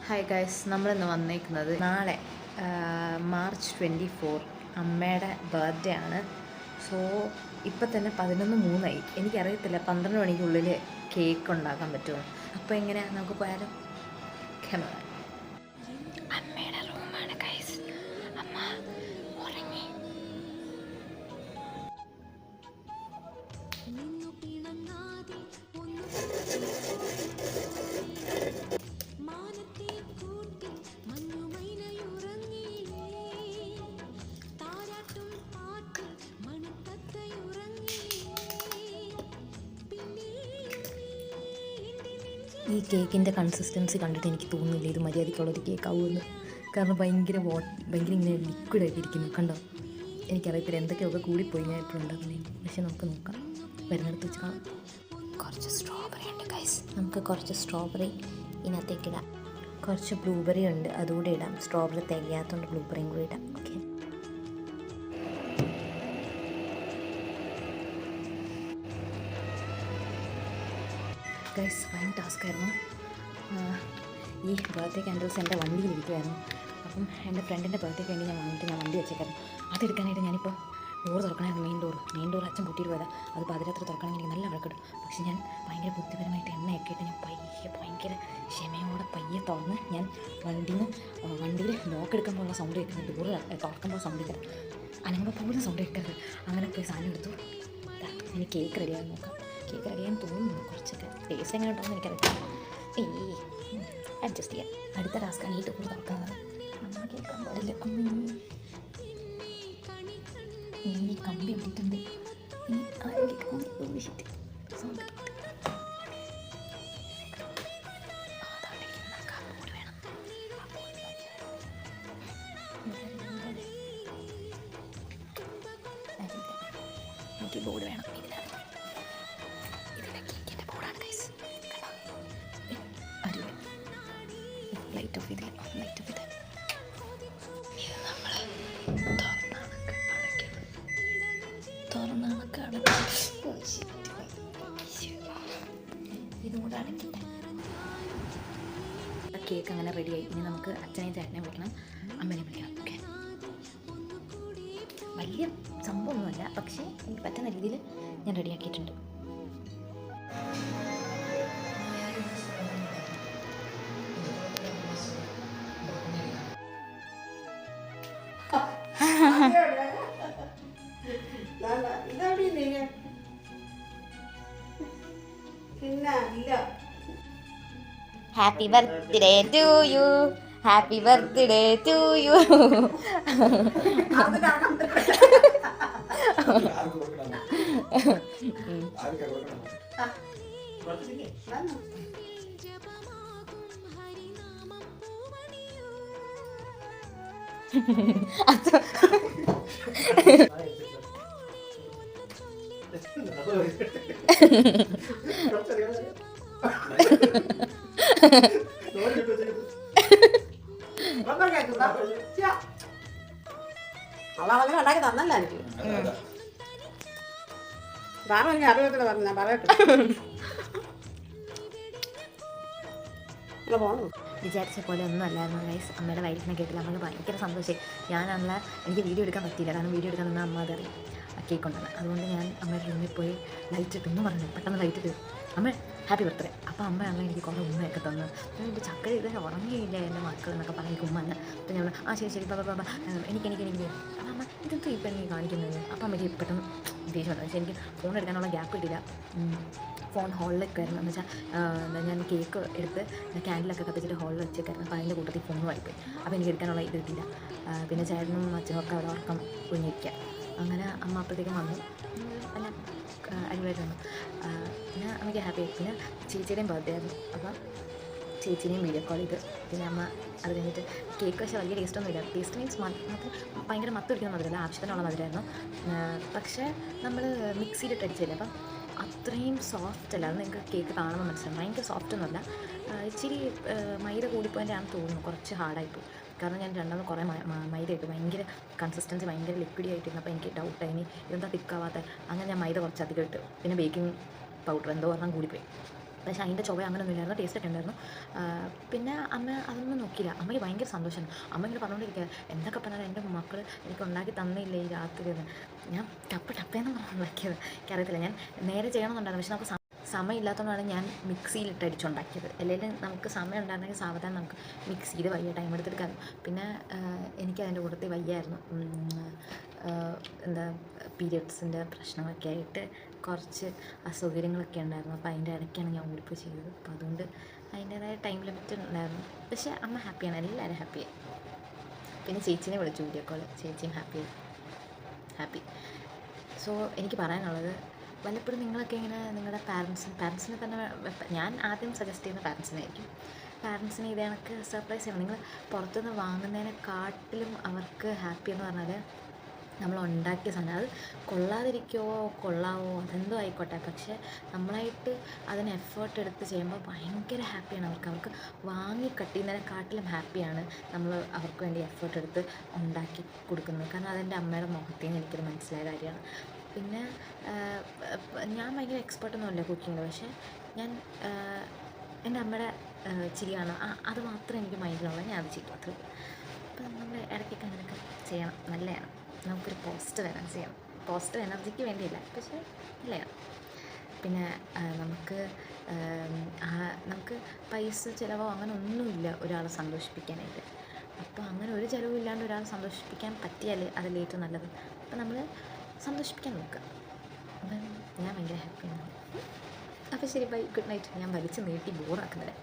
Hi guys, നമ്മളിന്ന് വന്നേക്കുന്നത് നാളെ മാർച്ച് 24 അമ്മയുടെ ബർത്ത്ഡേ ആണ്. സോ ഇപ്പം തന്നെ 11:03 എനിക്കറിയത്തില്ല 12 മണിക്കുള്ളിൽ കേക്ക് ഉണ്ടാക്കാൻ പറ്റുമോ. അപ്പോൾ എങ്ങനെയാണ്, നമുക്ക് പോയാലും അമ്മയുടെ റൂമാണ് ഗൈസ്. അമ്മ ഉറങ്ങി. ഈ കേക്കിൻ്റെ കൺസിസ്റ്റൻസി കണ്ടിട്ട് എനിക്ക് തോന്നുന്നില്ല ഇത് മര്യാദയ്ക്കുള്ളൊരു കേക്ക് ആവുമെന്ന്. കാരണം ഭയങ്കര ഇങ്ങനെ ലിക്വിഡായിട്ട് ഇരിക്കുന്നു. കണ്ടോ, എനിക്കറിയത്തില്ല എന്തൊക്കെയൊക്കെ കൂടിപ്പോയി ഞാൻ ഇപ്പോൾ ഉണ്ടാക്കുന്നത്. പക്ഷെ നമുക്ക് നോക്കാം, വരുന്നിടത്ത് വെച്ച് കാണാം. കുറച്ച് സ്ട്രോബെറി ഉണ്ട് ഗൈസ്, നമുക്ക് കുറച്ച് സ്ട്രോബെറി ഇതിനകത്തേക്ക് ഇടാം. കുറച്ച് ബ്ലൂബെറി ഉണ്ട്, അതുകൂടെ ഇടാം. സ്ട്രോബെറി തികയാത്തതുകൊണ്ട് ബ്ലൂബെറിയും കൂടി ഇടാം. ഓക്കെ, ഗൈസ് ഭയങ്കര ടാസ്ക്കായിരുന്നു. ഈ ബർത്ത്ഡേ ക്യാൻഡിൽസ് എൻ്റെ വണ്ടിയിലിരിക്കുമായിരുന്നു. അപ്പം എൻ്റെ ഫ്രണ്ടിൻ്റെ ബർത്ത്ഡേക്ക് വേണ്ടി ഞാൻ വണ്ടി വെച്ചേക്കായിരുന്നു. അതെടുക്കാനായിട്ട് ഞാനിപ്പോൾ ഡോർ തുറക്കണമായിരുന്നു. മെയിൻ ഡോർ അച്ഛൻ പൂട്ടിയിട്ട് പോയതാണ്. അത് പാതിരാത്രി തുറക്കണമെങ്കിൽ എനിക്ക് നല്ല വഴക്കിടും. പക്ഷേ ഞാൻ ഭയങ്കര ബുദ്ധിപരമായിട്ട് എണ്ണയൊക്കെ ഇട്ട് ഞാൻ ഭയങ്കര ക്ഷമയോടെ തുറന്ന് ഞാൻ വണ്ടിയിൽ ലോക്ക് എടുക്കുമ്പോഴുള്ള സൗണ്ട് കേൾക്കുന്നത്, ഡോർ തുറക്കുമ്പോൾ സൗണ്ട് കേൾക്കുന്നത്, അനങ്ങുമ്പോൾ പോലും സൗണ്ട് കേൾക്കരുത്. അങ്ങനെ പോയി സാധനം എടുത്തു. എനിക്ക് കേക്ക് റെഡിയാകാൻ നോക്കാം. കേക്ക് റെഡിയാകാൻ തോന്നുന്നു. കുറച്ചൊക്കെ ടേസ്റ്റ് എങ്ങനെ ഉണ്ടോയെന്ന് എനിക്കറിയില്ല. അഡ്ജസ്റ്റ് ചെയ്യാം. അടുത്ത ടാസ്ക്കാണ് ഈ ഡോർ തുറക്കുന്നത്. അമ്മ കേൾക്കാൻ പാടില്ല. ഈ കമ്പി ഇട്ടിട്ടുണ്ട്. സൗണ്ട് എനിക്ക് ബോർഡ് വേണം. ഇതിലെ കേക്കിൻ്റെ ബോർഡാണ് ഗൈസ്. അടിപൊളി. ലൈറ്റ് ഓഫ് ചെയ്ത് ഇത് നമ്മൾ തുറന്നണക്ക് ഇതും കൂടെ അടക്കിട്ടെ. കേക്ക് അങ്ങനെ റെഡിയായി. ഇനി നമുക്ക് അച്ഛനെയും ചേട്ടനെ വിളിക്കണം, അമ്മനെ വിളിക്കണം. ഓക്കെ, വലിയ സംഭവമൊന്നുമല്ല, പക്ഷേ എനിക്ക് പറ്റുന്ന രീതിയിൽ ഞാൻ റെഡിയാക്കിയിട്ടുണ്ട്. Happy birthday to you, happy birthday to you. അവളങ്ങനെ ഉണ്ടാക്കി തന്നല്ല എനിക്ക്. കാരണം എനിക്ക് അറിയത്തില്ല പറഞ്ഞു, ഞാൻ പറയട്ടെ. വിചാരിച്ച പോലെ ഒന്നും അല്ലായിരുന്നു ഗൈസ്. അമ്മയുടെ വയറ്റിനെ കേട്ടില്ല. നമ്മൾ ഭയങ്കര സന്തോഷമായി. ഞാനാണല്ലോ, എനിക്ക് വീഡിയോ എടുക്കാൻ പറ്റിയില്ല. കാരണം വീഡിയോ എടുക്കാൻ നിന്നാൽ അമ്മ അതറിയും കേക്ക് ഉണ്ടെന്ന്. അതുകൊണ്ട് ഞാൻ അമ്മയുടെ റൂമിൽ പോയി ലൈറ്റ് ഇട്ട് ഒന്ന് പറഞ്ഞു, പെട്ടെന്ന് ലൈറ്റ് ഇട്ട് അമ്മ ഹാപ്പി ബർത്ത്ഡേ. അപ്പോൾ അമ്മയാണല്ലോ എനിക്ക് കുറേ ഉമ്മയൊക്കെ തന്നു. എൻ്റെ ചക്കര ഇതുവരെ ഉറങ്ങിയില്ല എൻ്റെ മക്കൾ എന്നൊക്കെ പറഞ്ഞ് ഉമ്മ തന്നെ. അപ്പോൾ ഞാൻ ശരി ബാബ എനിക്ക് അപ്പോൾ അമ്മ ഇതെന്തോ ഇപ്പം എനിക്ക് കാണിക്കുന്നത്. അപ്പോൾ അമ്മയ്ക്ക് പെട്ടെന്ന് ദേഷ്യം വന്നു. പക്ഷേ എനിക്ക് ഫോൺ എടുക്കാനുള്ള ഗ്യാപ്പ് കിട്ടില്ല. ഫോൺ ഹോളിലേക്ക് ആയിരുന്നു. എന്ന് വെച്ചാൽ ഞാൻ കേക്ക് എടുത്ത് ക്യാൻഡിലൊക്കെ കത്തിച്ചിട്ട് ഹോളിൽ വെച്ചേക്കായിരുന്നു. അപ്പോൾ അതിൻ്റെ കൂട്ടത്തിൽ ഫോൺ വായിപ്പോയി. അപ്പോൾ എനിക്ക് എടുക്കാനുള്ള ഇത് കിട്ടില്ല. പിന്നെ ചേട്ടനും അച്ഛനും ഒക്കെ അവിടെ ഉറക്കം കുഞ്ഞിരിക്കുക. അങ്ങനെ അമ്മ അപ്പോഴത്തേക്കും വന്നു, എല്ലാം അടിപൊളിയായിട്ട് വന്നു. പിന്നെ അമ്മയ്ക്ക് ഹാപ്പി ആയി. പിന്നെ ചേച്ചിയുടെയും ബർത്ത്ഡേ ആയിരുന്നു. അപ്പം ചേച്ചിനെയും വീഡിയോ കോൾ ചെയ്ത് പിന്നെ അമ്മ അത് കഴിഞ്ഞിട്ട് കേക്ക് പക്ഷേ വലിയ ടേസ്റ്റൊന്നുമില്ല. ടേസ്റ്റ് മീൻസ് ഭയങ്കര മത്ത് പിടിക്കുന്ന മധുരമല്ല, ആവശ്യത്തിനുള്ള മധുരമായിരുന്നു. പക്ഷേ നമ്മൾ മിക്സിയിലിട്ട് അടിച്ചില്ല, അപ്പം അത്രയും സോഫ്റ്റ് അല്ല. അത് നിങ്ങൾക്ക് കേക്ക് കാണുമ്പോൾ മനസ്സിലാവും. ഭയങ്കര സോഫ്റ്റൊന്നുമല്ല, ഇച്ചിരി മൈദ കൂടിപ്പോയതിൻ്റെ ആണെന്ന് തോന്നുന്നു. കുറച്ച് ഹാർഡായിപ്പോയി. കാരണം ഞാൻ രണ്ടാമത് കുറേ മൈദ ഇട്ടു. ഭയങ്കര കൺസിസ്റ്റൻസി ഭയങ്കര ലിക്വിഡി ആയിട്ടിരുന്നു. അപ്പോൾ എനിക്ക് ഡൗട്ടായി ഇനി ഇതെന്താ തിക്കാവാത്ത. അങ്ങനെ ഞാൻ മൈദ കുറച്ച് അധികം ഇട്ടു. പിന്നെ ബേക്കിംഗ് പൗഡർ എന്തോ പറഞ്ഞാൽ കൂടിപ്പോയി. പക്ഷേ അതിൻ്റെ ചുവ അങ്ങനെയൊന്നും ഇല്ലായിരുന്നു, ടേസ്റ്റൊക്കെ ഉണ്ടായിരുന്നു. പിന്നെ അമ്മ അതൊന്നും നോക്കിയില്ല. അമ്മയ്ക്ക് ഭയങ്കര സന്തോഷമാണ്. അമ്മ ഇങ്ങനെ പറഞ്ഞുകൊണ്ടിരിക്കുക, എന്തൊക്കെ പറഞ്ഞാലും എൻ്റെ മക്കൾ എനിക്ക് ഉണ്ടാക്കി തന്നില്ലേ ഈ രാത്രി എന്ന്. ഞാൻ ടപ്പേന്ന് പറഞ്ഞ് ഉണ്ടാക്കിയത്. എനിക്കറിയത്തില്ല, ഞാൻ നേരെ ചെയ്യണമെന്നുണ്ടായിരുന്നു. പക്ഷെ നമുക്ക് സമയം ഇല്ലാത്തതുകൊണ്ടാണ് ഞാൻ മിക്സിയിലിട്ട് അടിച്ചുണ്ടാക്കിയത്. അല്ലെങ്കിൽ നമുക്ക് സമയം ഉണ്ടായിരുന്നെങ്കിൽ സാവധാനം നമുക്ക് മിക്സിയിൽ വയ്യ ടൈം എടുത്തെടുക്കാൻ. പിന്നെ എനിക്കതിൻ്റെ കൂട്ടത്തിൽ വയ്യായിരുന്നു, എന്താ പീരിയഡ്സിൻ്റെ പ്രശ്നങ്ങളൊക്കെ ആയിട്ട് കുറച്ച് അസൗകര്യങ്ങളൊക്കെ ഉണ്ടായിരുന്നു. അപ്പോൾ അതിൻ്റെ ഇടയ്ക്കാണ് ഞാൻ ഓടിപ്പോയി ചെയ്തത്. അപ്പോൾ അതുകൊണ്ട് അതിൻ്റേതായ ടൈം ലിമിറ്റ് ഉണ്ടായിരുന്നു. പക്ഷേ അമ്മ ഹാപ്പിയാണ്, എല്ലാവരും ഹാപ്പിയായി. പിന്നെ ചേച്ചീനെ വിളിച്ചു വീഡിയോ കോൾ, ചേച്ചിയും ഹാപ്പി. സോ എനിക്ക് പറയാനുള്ളത്, വല്ലപ്പോഴും നിങ്ങളൊക്കെ ഇങ്ങനെ നിങ്ങളുടെ പാരൻസിനെ തന്നെ ഞാൻ ആദ്യം സജസ്റ്റ് ചെയ്യുന്ന പാരൻസിനായിരിക്കും. പാരൻസിനെ ഇത് കണക്ക് സർപ്രൈസ് ചെയ്യണം. നിങ്ങൾ പുറത്തുനിന്ന് വാങ്ങുന്നതിനെക്കാട്ടിലും അവർക്ക് ഹാപ്പി എന്ന് പറഞ്ഞാൽ നമ്മൾ ഉണ്ടാക്കിയ സാധനം, അത് കൊള്ളാതിരിക്കുമോ കൊള്ളാവോ അതെന്തോ ആയിക്കോട്ടെ, പക്ഷേ നമ്മളായിട്ട് അതിന് എഫേർട്ട് എടുത്ത് ചെയ്യുമ്പോൾ ഭയങ്കര ഹാപ്പിയാണ് അവർക്ക് വാങ്ങി കട്ട് ചെയ്യുന്നതിനെക്കാട്ടിലും ഹാപ്പിയാണ് നമ്മൾ അവർക്ക് വേണ്ടി എഫേർട്ട് എടുത്ത് ഉണ്ടാക്കി കൊടുക്കുന്നത്. കാരണം അതെൻ്റെ അമ്മയുടെ മുഖത്തിൽ നിന്ന് എനിക്കത് മനസ്സിലായ കാര്യമാണ്. പിന്നെ ഞാൻ ഭയങ്കര എക്സ്പേർട്ടൊന്നുമല്ല കുക്കിങ്ങിൽ, പക്ഷേ ഞാൻ എൻ്റെ അമ്മയുടെ ചിരി കാണാം, അത് മാത്രമേ എനിക്ക് മൈൻഡിലുള്ളൂ, ഞാൻ അത് ചെയ്യും അത്രയും. അപ്പം നമ്മൾ ഇടയ്ക്കൊക്കെ അങ്ങനെയൊക്കെ ചെയ്യണം, നല്ലതാണ്. നമുക്കൊരു പോസിറ്റീവ് എനർജി ചെയ്യണം. പോസിറ്റീവ് എനർജിക്ക് വേണ്ടിയില്ല, പക്ഷേ നല്ലതാണ്. പിന്നെ നമുക്ക് പൈസ ചിലവോ അങ്ങനെ ഒന്നുമില്ല ഒരാളെ സന്തോഷിപ്പിക്കാനായിട്ട്. അപ്പോൾ അങ്ങനെ ഒരു ചിലവും ഇല്ലാണ്ട് ഒരാളെ സന്തോഷിപ്പിക്കാൻ പറ്റിയാൽ അതല്ലേ ഏറ്റവും നല്ലത്. അപ്പോൾ നമ്മൾ സന്തോഷിപ്പിക്കാൻ നോക്കുക. അപ്പം ഞാൻ ഭയങ്കര ഹാപ്പിയാണ്. അപ്പോൾ ശരി, ബൈ, ഗുഡ് നൈറ്റ്. ഞാൻ വലിച്ച് നീട്ടി ബോറാക്കുന്നില്ല.